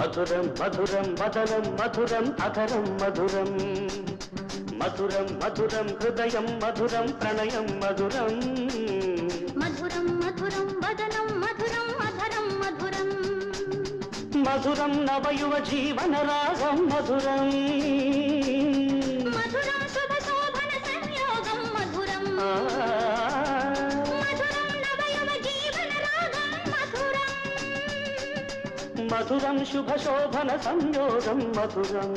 మధురం మధురం వదనం మధురం అధరం మధురం మధురం మధురం హృదయం మధురం ప్రణయం మధురం మధురం మధురం వదనం మధురం అధరం మధురం మధురం నవయువ జీవన రాగం మధురం మధురం శుభ శోభన సంయోగం మధురం మధురం నవయువ జీవన రాగం మధురం మధురం శుభ శోభన సంయోగం మధురం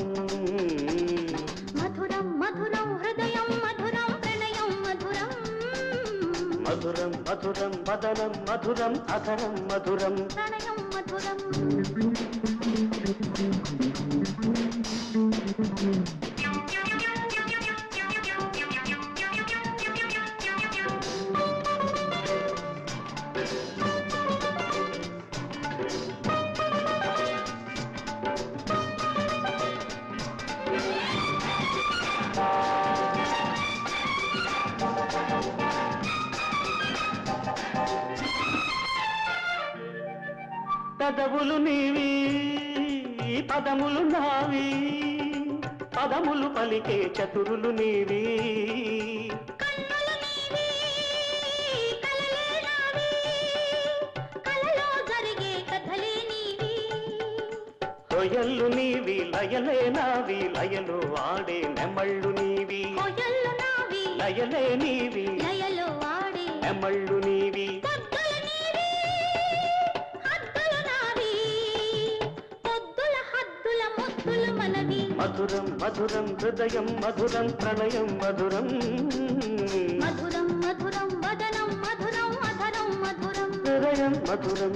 మధురం మధురం హృదయం మధురం ప్రణయం మధురం మధురం మధురం వదనం మధురం అధరం మధురం ప్రణయం మధురం పదములు నీవి పదములు నావి పదములు పలికే చతురులు నీవి కన్నులు నీవి కలలే నావి కలలో జరిగే కథలే నీవి హొయల్లు నీవి లయలే నావి లయలు ఆడే నెమళ్ళు నీవి కొయ్యలు నావి లయలే నీవి లయలో ఆడే నెమళ్ళు నీవి పొద్దులు నీవి హద్దులు నావి పొద్దుల హద్దుల ముద్దులు మనవి మధురం మధురం హృదయం మధురం ప్రణయం మధురం మధురం మధురం వదనం మధురం అధరం మధురం హృదయం మధురం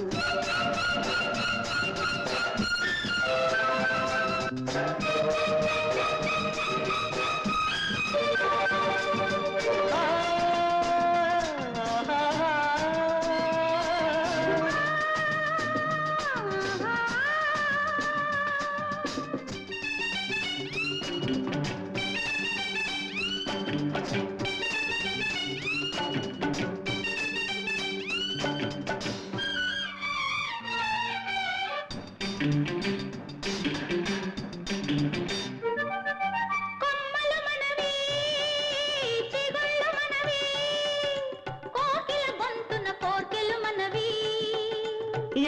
కొమ్మలు మనవి చిగుళ్ళు మనవి కోకిల గొంతున కోర్కెలు మనవి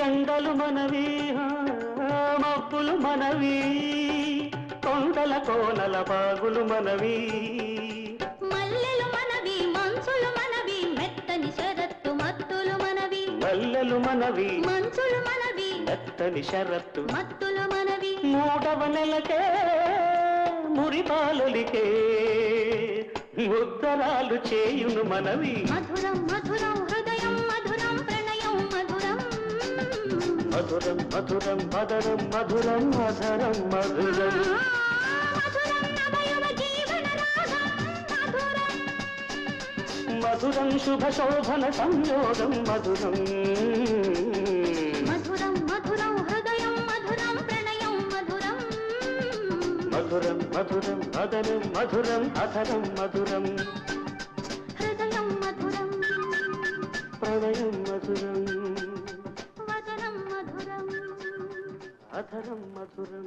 ఎండలు మనవి మబ్బులు మనవి కొండల కోనల బాగులు మనవి మల్లెలు మనవి మంచులు మనవి మెత్తని శరత్తు మత్తులు మనవి మల్లెలు మనవి మంచులు మనవి మెత్తని షరత్తు మత్తులు మనవి మూడవ నెలకే మురిపాలలికే ఉత్తరాలు చేయును మనవి మధురం మధురం హృదయం మధురం ప్రణయం మధురం మధురం మధురం మదరం మధురం అధరం మధురం మధురం నవయువ జీవన రాగం మధురం మధురం శుభ శోభన సంయోగం మధురం మధురం మధురం హృదయం మధురం ప్రణయం మధురం మధురం మధురం మదనం మధురం అధరం మధురం హృదయం మధురం ప్రణయం మధురం వదనం మధురం అధరం మధురం